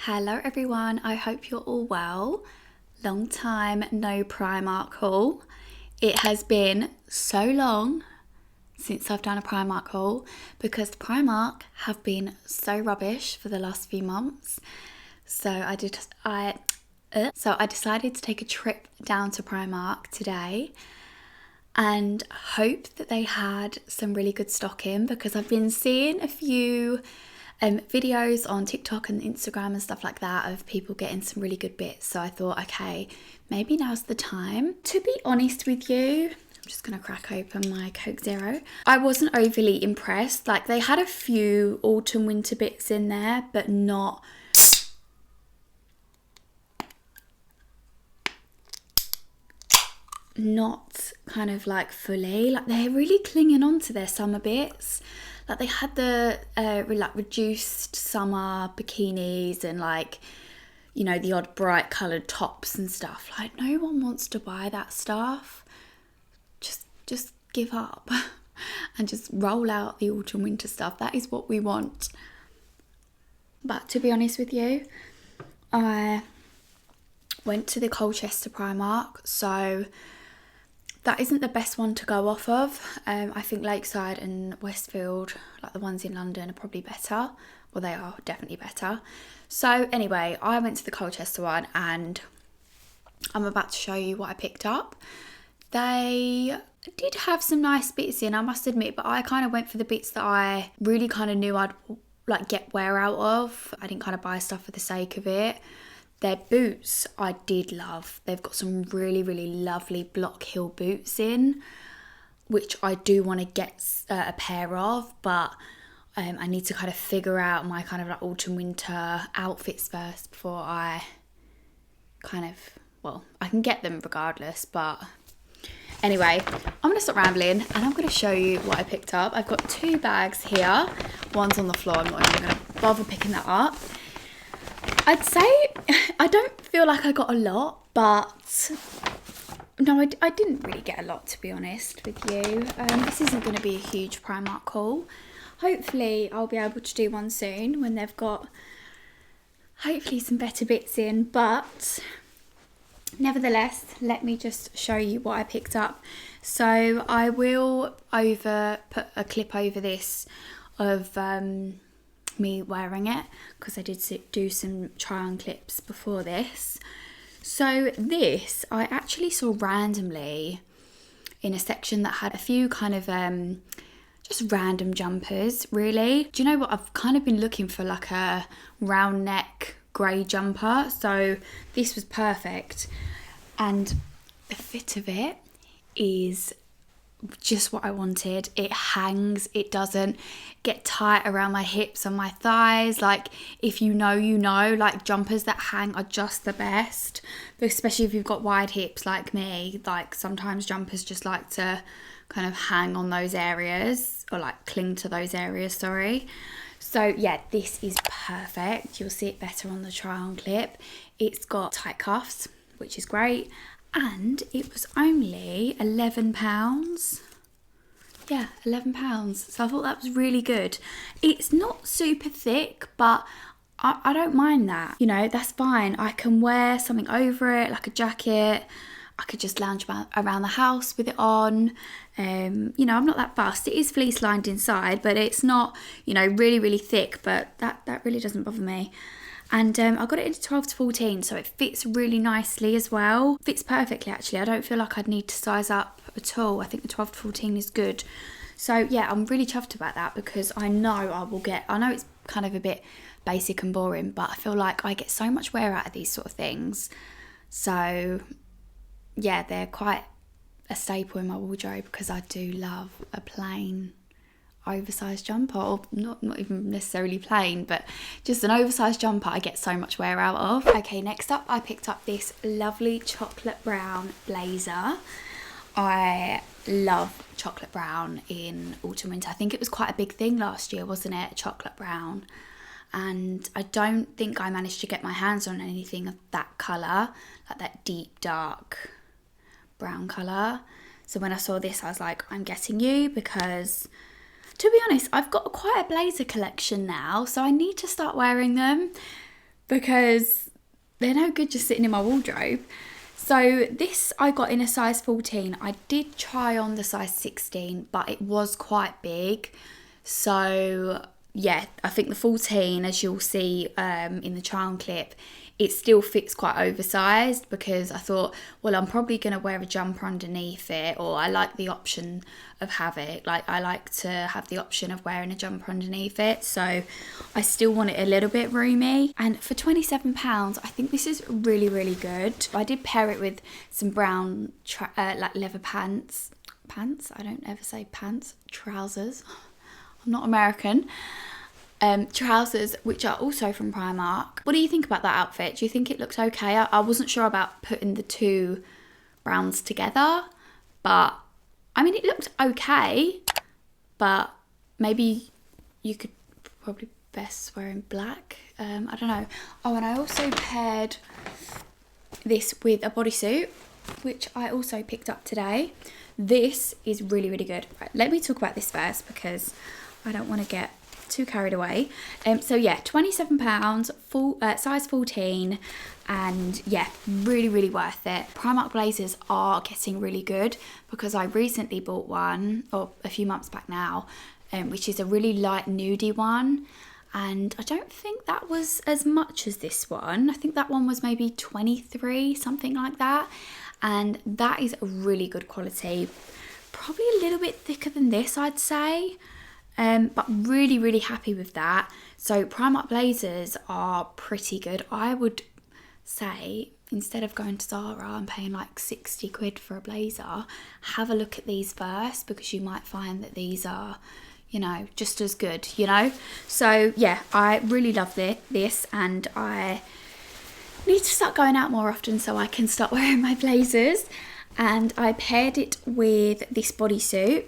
Hello everyone, I hope you're all well. Long time no Primark haul. It has been so long since I've done a Primark haul because the Primark have been so rubbish for the last few months. So I decided to take a trip down to Primark today and hope that they had some really good stock in, because I've been seeing a few videos on TikTok and Instagram and stuff like that of people getting some really good bits. So I thought, okay, maybe now's the time. To be honest with you, I'm just gonna crack open my Coke Zero. I wasn't overly impressed. Like, they had a few autumn winter bits in there, but not kind of like fully. Like, they're really clinging on to their summer bits. Like, they had the like reduced summer bikinis and, like, you know, the odd bright coloured tops and stuff. Like, no one wants to buy that stuff. Just give up and just roll out the autumn winter stuff. That is what we want. But to be honest with you, I went to the Colchester Primark, so that isn't the best one to go off of. I think Lakeside and Westfield, like the ones in London, are probably better. Well, they are definitely better. So anyway, I went to the Colchester one and I'm about to show you what I picked up. They did have some nice bits in, I must admit, but I kind of went for the bits that I really kind of knew I'd like get wear out of. I didn't kind of buy stuff for the sake of it. Their boots I did love. They've got some really, really lovely Block Hill boots in, which I do want to get a pair of, but I need to kind of figure out my kind of like autumn winter outfits first before I kind of, well, I can get them regardless, but anyway, I'm going to stop rambling and I'm going to show you what I picked up. I've got two bags here. One's on the floor. I'm not even going to bother picking that up. I'd say I don't feel like I got a lot, but no, I didn't really get a lot, to be honest with you. This isn't going to be a huge Primark haul. Hopefully I'll be able to do one soon when they've got hopefully some better bits in, but nevertheless, let me just show you what I picked up. So I will put a clip over this of me wearing it, because I did do some try on clips before this. So this I actually saw randomly in a section that had a few kind of just random jumpers, really. Do you know what, I've kind of been looking for like a round neck grey jumper, so this was perfect, and the fit of it is just what I wanted. It hangs, it doesn't get tight around my hips and my thighs. Like, if you know, you know, like jumpers that hang are just the best, but especially if you've got wide hips like me. Like, sometimes jumpers just like to kind of hang on those areas, or like cling to those areas, sorry. So yeah, this is perfect. You'll see it better on the try on clip. It's got tight cuffs, which is great. And it was only £11. Yeah, £11. So I thought that was really good. It's not super thick, but I don't mind that. You know, that's fine. I can wear something over it, like a jacket. I could just lounge around the house with it on. You know, I'm not that fussed. It is fleece lined inside, but it's not, you know, really, really thick. But that really doesn't bother me. And I got it into 12 to 14, so it fits really nicely as well. Fits perfectly, actually. I don't feel like I'd need to size up at all. I think the 12 to 14 is good. So yeah, I'm really chuffed about that, because I know I know it's kind of a bit basic and boring, but I feel like I get so much wear out of these sort of things. So yeah, they're quite a staple in my wardrobe, because I do love a plain oversized jumper, or not even necessarily plain, but just an oversized jumper I get so much wear out of. Okay, next up I picked up this lovely chocolate brown blazer. I love chocolate brown in autumn winter. I think it was quite a big thing last year, wasn't it, chocolate brown? And I don't think I managed to get my hands on anything of that colour, like that deep dark brown colour. So when I saw this, I was like, I'm getting you, because to be honest, I've got quite a blazer collection now, so I need to start wearing them. because they're no good just sitting in my wardrobe. So this I got in a size 14. I did try on the size 16, but it was quite big. So yeah, I think the 14, as you'll see in the try on clip, it still fits quite oversized, because I thought, well, I'm probably going to wear a jumper underneath it, or I like the option of I like to have the option of wearing a jumper underneath it. So I still want it a little bit roomy. And for £27, I think this is really, really good. I did pair it with some brown like leather pants. I don't ever say pants. Trousers. I'm not American. Trousers, which are also from Primark. What do you think about that outfit? Do you think it looks okay? I wasn't sure about putting the two browns together, but I mean, it looked okay, but maybe you could probably best wear in black. I don't know. Oh, and I also paired this with a bodysuit, which I also picked up today. This is really, really good. Right, let me talk about this first, because I don't want to get too carried away. So yeah, £27, full size 14, and yeah, really, really worth it. Primark blazers are getting really good, because I recently bought one, or a few months back now, which is a really light nudie one, and I don't think that was as much as this one. I think that one was maybe 23, something like that, and that is a really good quality. Probably a little bit thicker than this, I'd say. But really, really happy with that. So Primark blazers are pretty good. I would say, instead of going to Zara and paying like 60 quid for a blazer, have a look at these first, because you might find that these are, you know, just as good, you know. So yeah, I really love this, and I need to start going out more often so I can start wearing my blazers. And I paired it with this bodysuit.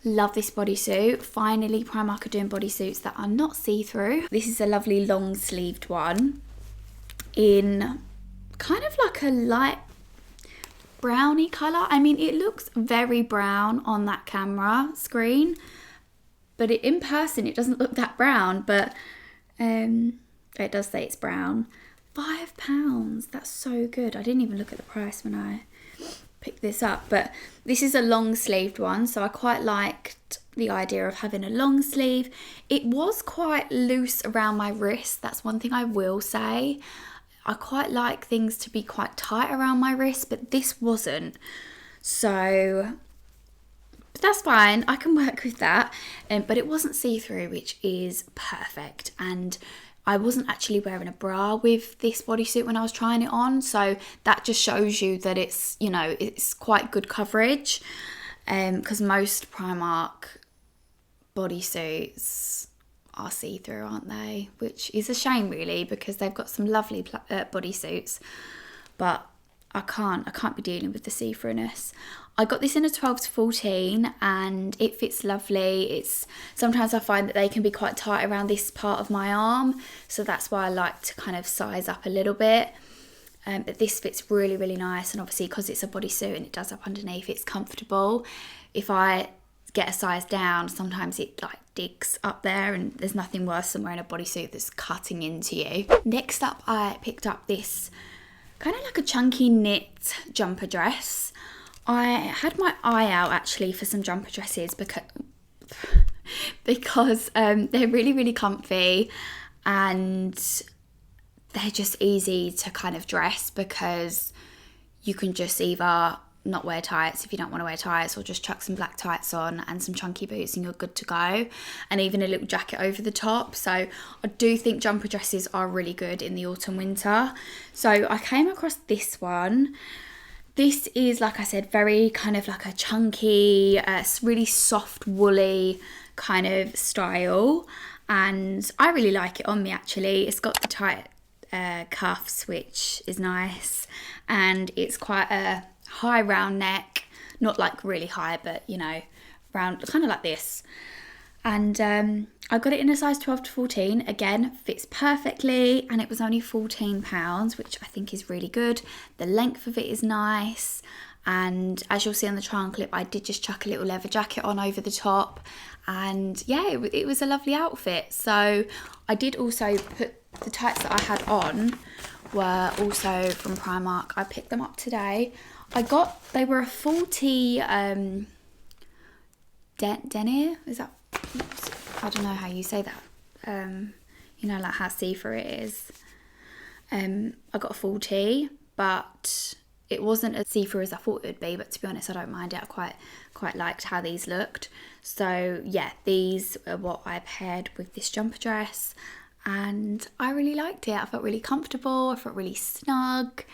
Love this bodysuit. Finally, Primark are doing bodysuits that are not see-through. This is a lovely long-sleeved one in kind of like a light browny colour. I mean, it looks very brown on that camera screen, but in person it doesn't look that brown, but it does say it's brown. £5, that's so good. I didn't even look at the price when I pick this up, but this is a long sleeved one, so I quite liked the idea of having a long sleeve. It was quite loose around my wrist, that's one thing I will say. I quite like things to be quite tight around my wrist, but this wasn't, so that's fine, I can work with that. But it wasn't see-through, which is perfect, and I wasn't actually wearing a bra with this bodysuit when I was trying it on, so that just shows you that it's, you know, it's quite good coverage, because most Primark bodysuits are see-through, aren't they? Which is a shame, really, because they've got some lovely bodysuits, but I can't be dealing with the see-throughness. I got this in a 12 to 14 and it fits lovely. Sometimes I find that they can be quite tight around this part of my arm, so that's why I like to kind of size up a little bit. But this fits really, really nice, and obviously because it's a bodysuit and it does up underneath, it's comfortable. If I get a size down, sometimes it like digs up there, and there's nothing worse than wearing a bodysuit that's cutting into you. Next up, I picked up this kind of like a chunky knit jumper dress. I had my eye out actually for some jumper dresses because they're really, really comfy, and they're just easy to kind of dress, because you can just either not wear tights if you don't want to wear tights, or just chuck some black tights on and some chunky boots and you're good to go, and even a little jacket over the top. So I do think jumper dresses are really good in the autumn winter. So I came across this one. This is, like I said, very kind of like a chunky, really soft woolly kind of style, and I really like it on me actually. It's got the tight cuffs, which is nice, and it's quite a high round neck, not like really high, but you know, round, kind of like this. And I got it in a size 12 to 14, again, fits perfectly, and it was only £14, which I think is really good. The length of it is nice, and as you'll see on the try on clip, I did just chuck a little leather jacket on over the top, and yeah, it was a lovely outfit. So I did also put the tights that I had on were also from Primark. I picked them up today. They were a 40 denier, is that, I don't know how you say that. You know, like how see-through it is. I got a 40, but it wasn't as see-through as I thought it would be, but to be honest, I don't mind it. I quite liked how these looked. So yeah, these are what I paired with this jumper dress, and I really liked it. I felt really comfortable, I felt really snug,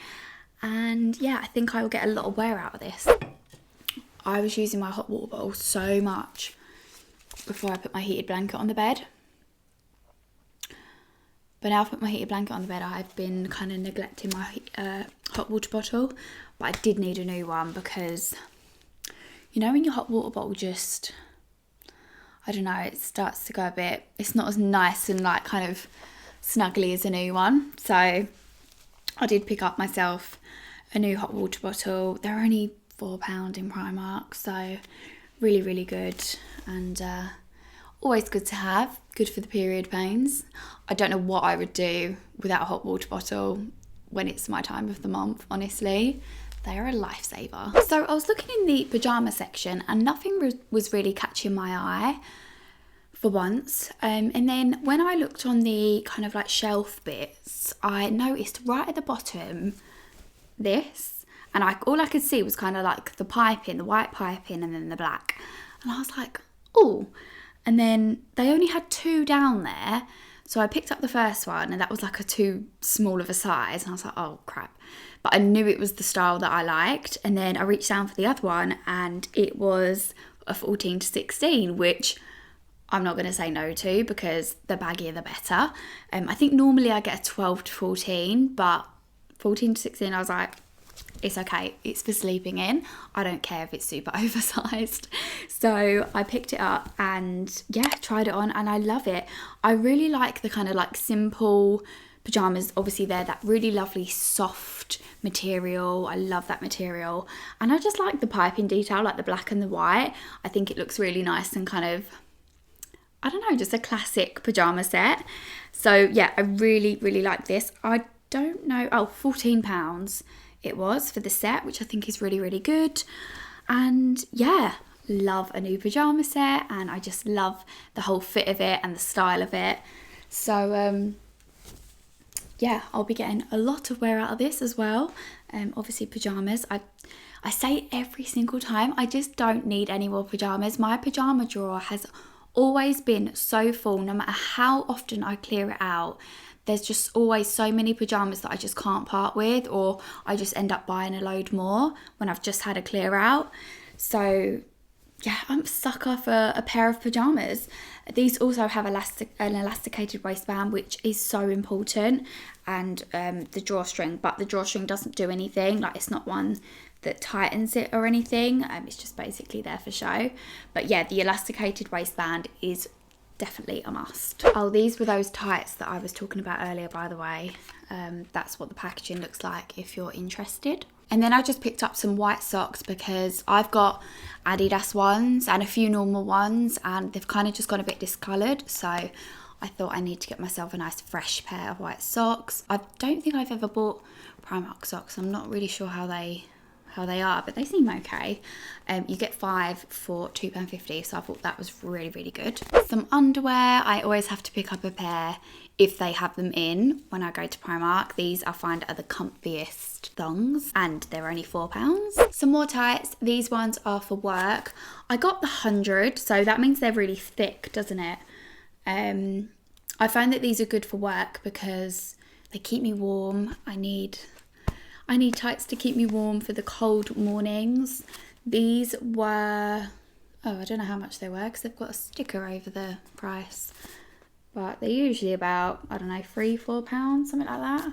and yeah, I think I will get a lot of wear out of this. I was using my hot water bottle so much before I put my heated blanket on the bed. But now I've put my heated blanket on the bed, I've been kind of neglecting my hot water bottle. But I did need a new one because, you know, when your hot water bottle just, I don't know, it starts to go a bit, it's not as nice and like kind of snuggly as a new one. So I did pick up myself a new hot water bottle. They're only £4 in Primark, so really, really good. And always good to have, good for the period pains. I don't know what I would do without a hot water bottle when it's my time of the month, honestly. They are a lifesaver. So I was looking in the pyjama section and nothing was really catching my eye for once. And then when I looked on the kind of like shelf bits, I noticed right at the bottom this, and all I could see was kind of like the piping, the white piping, and then the black. And I was like, oh. And then they only had 2 down there. So I picked up the first one and that was like a too small of a size. And I was like, oh crap. But I knew it was the style that I liked. And then I reached down for the other one and it was a 14 to 16, which I'm not going to say no to because the baggier the better. I think normally I get a 12 to 14, but 14 to 16 I was like, it's okay, it's for sleeping in. I don't care if it's super oversized. So I picked it up and yeah, tried it on and I love it. I really like the kind of like simple pyjamas. Obviously they're that really lovely soft material. I love that material. And I just like the piping detail, like the black and the white. I think it looks really nice and kind of, I don't know, just a classic pyjama set. So yeah, I really, really like this. I don't know, £14 it was for the set, which I think is really, really good. And yeah, love a new pyjama set and I just love the whole fit of it and the style of it. So yeah, I'll be getting a lot of wear out of this as well. Obviously pyjamas, I say it every single time, I just don't need any more pyjamas. My pyjama drawer has always been so full, no matter how often I clear it out. There's just always so many pyjamas that I just can't part with, or I just end up buying a load more when I've just had a clear out. So yeah, I'm a sucker for a pair of pyjamas. These also have an elasticated waistband, which is so important, and the drawstring, but the drawstring doesn't do anything. Like, it's not one that tightens it or anything. It's just basically there for show. But yeah, the elasticated waistband is definitely a must. Oh, these were those tights that I was talking about earlier, by the way. That's what the packaging looks like if you're interested. And then I just picked up some white socks because I've got Adidas ones and a few normal ones and they've kind of just got a bit discoloured. So I thought I need to get myself a nice fresh pair of white socks. I don't think I've ever bought Primark socks. I'm not really sure how they are, but they seem okay. You get 5 for £2.50, so I thought that was really, really good. Some underwear, I always have to pick up a pair if they have them in when I go to Primark. These I find are the comfiest thongs and they're only £4. Some more tights, these ones are for work. I got the 100, so that means they're really thick, doesn't it? I find that these are good for work because they keep me warm. I need tights to keep me warm for the cold mornings. These were, oh, I don't know how much they were because they've got a sticker over the price. But they're usually about, I don't know, £3-4, something like that.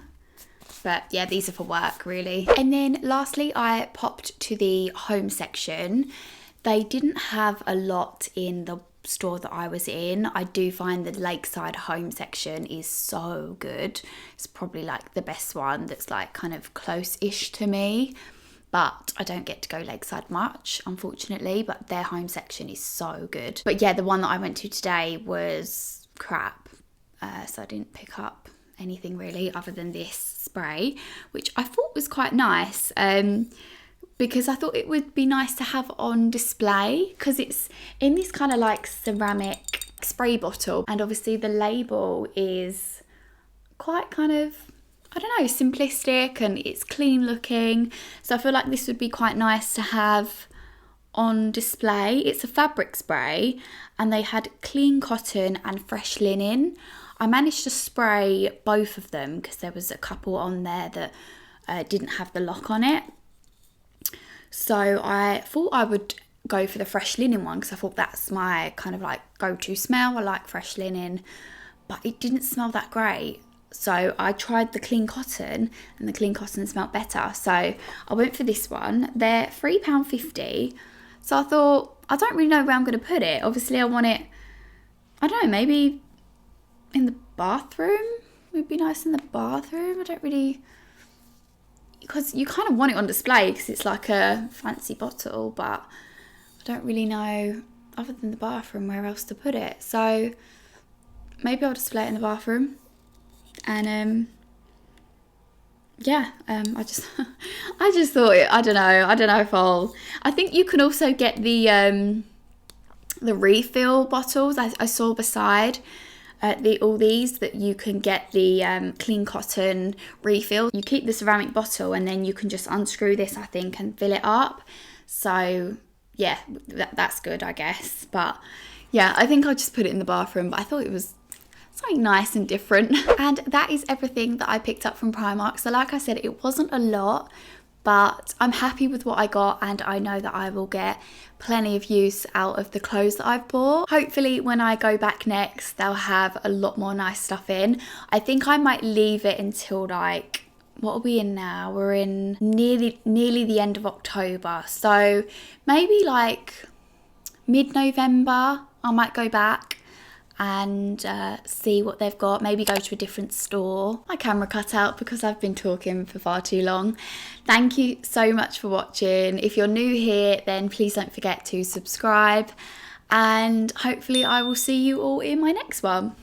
But yeah, these are for work, really. And then lastly, I popped to the home section. They didn't have a lot in the store that I was in. I do find the Lakeside home section is so good. It's probably like the best one that's like kind of close-ish to me, but I don't get to go Lakeside much, unfortunately, but their home section is so good. But yeah, the one that I went to today was crap, so I didn't pick up anything really other than this spray, which I thought was quite nice, because I thought it would be nice to have on display, because it's in this kind of like ceramic spray bottle, and obviously the label is quite kind of, I don't know, simplistic, and it's clean looking, so I feel like this would be quite nice to have on display. It's a fabric spray, and they had clean cotton and fresh linen. I managed to spray both of them because there was a couple on there that didn't have the lock on it, so I thought I would go for the fresh linen one because I thought that's my kind of like go-to smell. I like fresh linen, but it didn't smell that great. So I tried the clean cotton, and the clean cotton smelled better. So I went for this one. They're £3.50. So I thought, I don't really know where I'm going to put it. Obviously I want it, I don't know, maybe in the bathroom. It would be nice in the bathroom. I don't really, because you kind of want it on display because it's like a fancy bottle, but I don't really know, other than the bathroom, where else to put it. So maybe I'll display it in the bathroom. And yeah, I just I just thought I don't know if I think you can also get the refill bottles. I saw beside all these that you can get the clean cotton refill. You keep the ceramic bottle, and then you can just unscrew this, I think, and fill it up. So yeah, that's good, I guess. But yeah, I think I'll just put it in the bathroom. But I thought it was something nice and different. And that is everything that I picked up from Primark. So like I said, it wasn't a lot, but I'm happy with what I got, and I know that I will get plenty of use out of the clothes that I've bought. Hopefully when I go back next, they'll have a lot more nice stuff in. I think I might leave it until like, what are we in now? We're in nearly the end of October. So maybe like mid-November, I might go back and see what they've got. Maybe go to a different store. My camera cut out because I've been talking for far too long. Thank you so much for watching. If you're new here, then please don't forget to subscribe, and hopefully I will see you all in my next one.